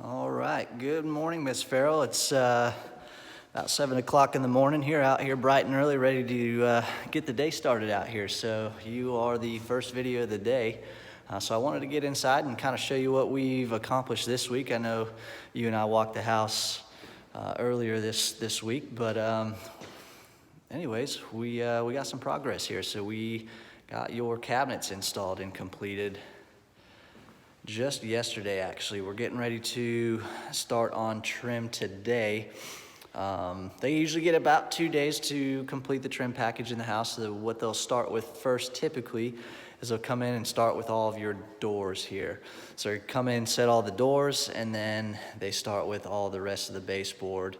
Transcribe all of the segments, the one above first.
All right, good morning, Miss Farrell. It's about 7 o'clock in the morning here, out here bright and early, ready to get the day started out here. So you are the first video of the day. So I wanted to get inside and kind of show you what we've accomplished this week. I know you and I walked the house earlier this week, but anyways, we got some progress here. So we got your cabinets installed and completed just yesterday, actually. We're getting ready to start on trim today. They usually get about 2 days to complete the trim package in the house. So what they'll start with first typically is they'll come in and start with all of your doors here. So you come in, set all the doors, and then they start with all the rest of the baseboard,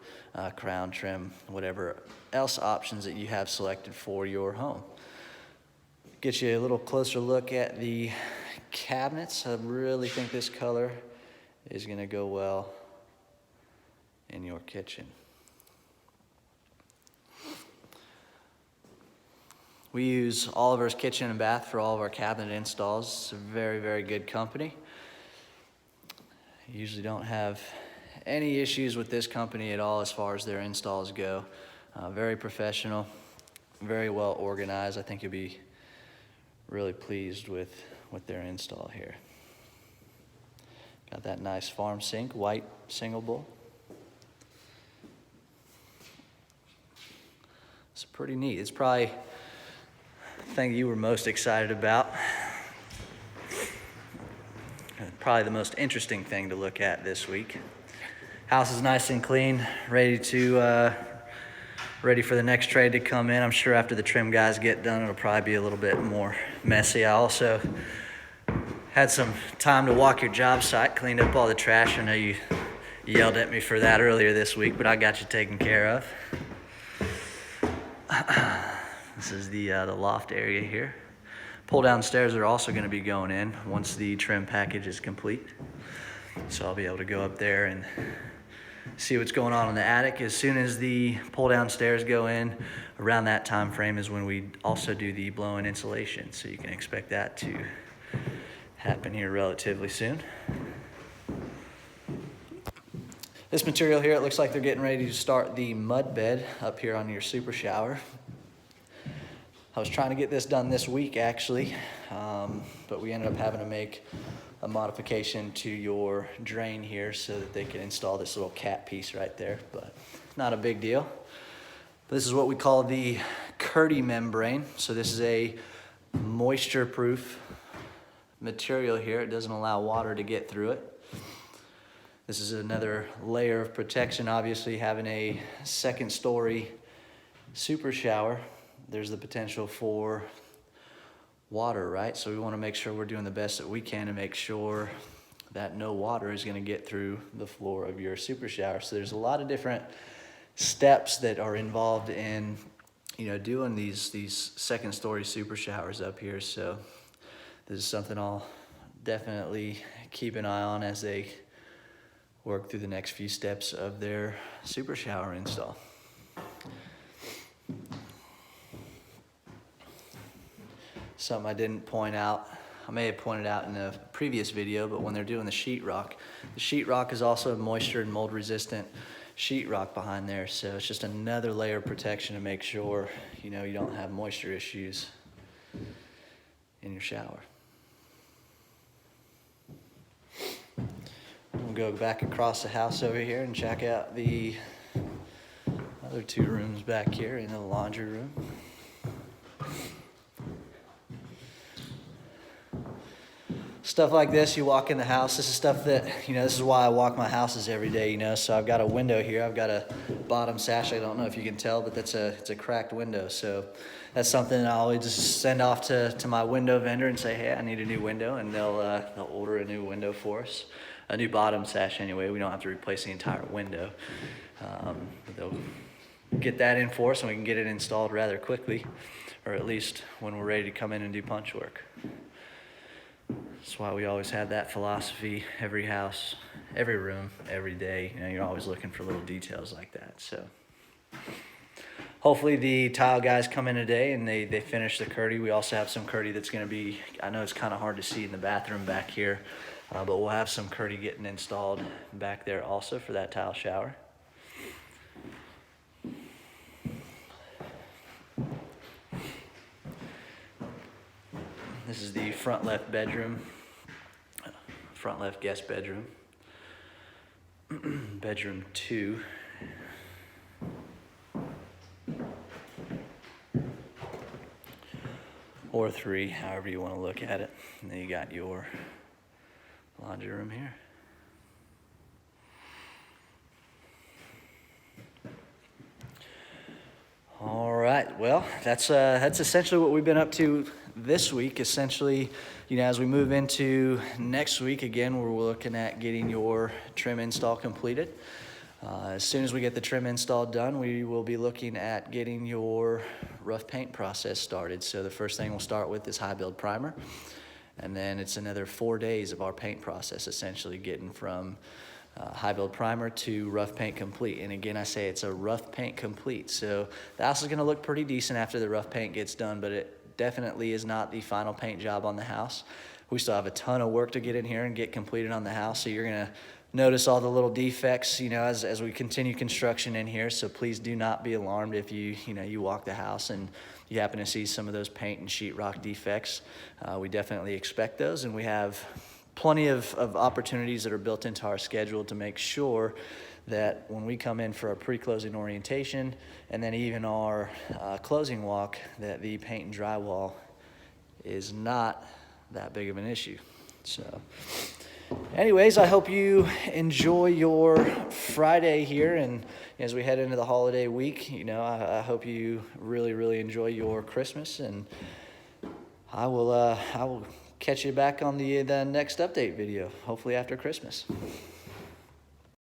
crown trim, whatever else options that you have selected for your home. Get you a little closer look at the cabinets. I really think this color is going to go well in your kitchen. We use Oliver's Kitchen and Bath for all of our cabinet installs. It's a very, very good company. Usually don't have any issues with this company at all as far as their installs go. Very professional, very well organized. I think you'll be really pleased with their install here. Got that nice farm sink, white single bowl. It's pretty neat. It's probably the thing you were most excited about. Probably the most interesting thing to look at this week. House is nice and clean, ready for the next trade to come in. I'm sure after the trim guys get done, it'll probably be a little bit more messy. I also had some time to walk your job site, cleaned up all the trash. I know you yelled at me for that earlier this week, but I got you taken care of. This is the loft area here. Pull down stairs are also going to be going in once the trim package is complete. So I'll be able to go up there and see what's going on in the attic. As soon as the pull down stairs go in, around that time frame is when we also do the blow-in insulation. So you can expect that to happen here relatively soon. This material here, it looks like they're getting ready to start the mud bed up here on your super shower. I was trying to get this done this week actually, but we ended up having to make a modification to your drain here so that they can install this little cap piece right there, but not a big deal. This is what we call the Kerdi membrane. So this is a moisture-proof material here. It doesn't allow water to get through it. This is another layer of protection. Obviously, having a second story super shower, there's the potential for water, right? So we want to make sure we're doing the best that we can to make sure that no water is going to get through the floor of your super shower. So there's a lot of different steps that are involved in, doing these second story super showers up here. So this is something I'll definitely keep an eye on as they work through the next few steps of their super shower install. Something I didn't point out, I may have pointed out in a previous video, but when they're doing the sheetrock is also moisture and mold resistant sheetrock behind there. So it's just another layer of protection to make sure, you don't have moisture issues in your shower. We'll go back across the house over here and check out the other two rooms back here in the laundry room. Stuff like this, you walk in the house. This is stuff that, this is why I walk my houses every day, So I've got a window here. I've got a bottom sash. I don't know if you can tell, but it's a cracked window. So that's something that I always just send off to my window vendor and say, hey, I need a new window. And they'll order a new window for us. A new bottom sash anyway. We don't have to replace the entire window. But they'll get that in for us and we can get it installed rather quickly. Or at least when we're ready to come in and do punch work. That's why we always have that philosophy, every house, every room, every day. You're always looking for little details like that. So hopefully the tile guys come in today and they finish the Kerdi. We also have some Kerdi that's going to be, I know it's kind of hard to see in the bathroom back here. But we'll have some Curdy getting installed back there also for that tile shower. This is the front left bedroom, front left guest bedroom. Bedroom 2. Or 3, however you want to look at it. And then you got your laundry room here. All right, well, that's essentially what we've been up to this week. Essentially, as we move into next week, again, we're looking at getting your trim install completed. As soon as we get the trim install done, we will be looking at getting your rough paint process started. So the first thing we'll start with is high build primer. And then it's another 4 days of our paint process, essentially getting from high build primer to rough paint complete. And again, I say it's a rough paint complete. So the house is gonna look pretty decent after the rough paint gets done, but it definitely is not the final paint job on the house. We still have a ton of work to get in here and get completed on the house. So you're gonna notice all the little defects, as we continue construction in here. So please do not be alarmed if you walk the house and you happen to see some of those paint and sheetrock defects. We definitely expect those, and we have plenty of opportunities that are built into our schedule to make sure that when we come in for our pre-closing orientation and then even our closing walk, that the paint and drywall is not that big of an issue. So anyways, I hope you enjoy your Friday here, and as we head into the holiday week, I hope you really enjoy your Christmas, and I will catch you back on the next update video, hopefully after Christmas.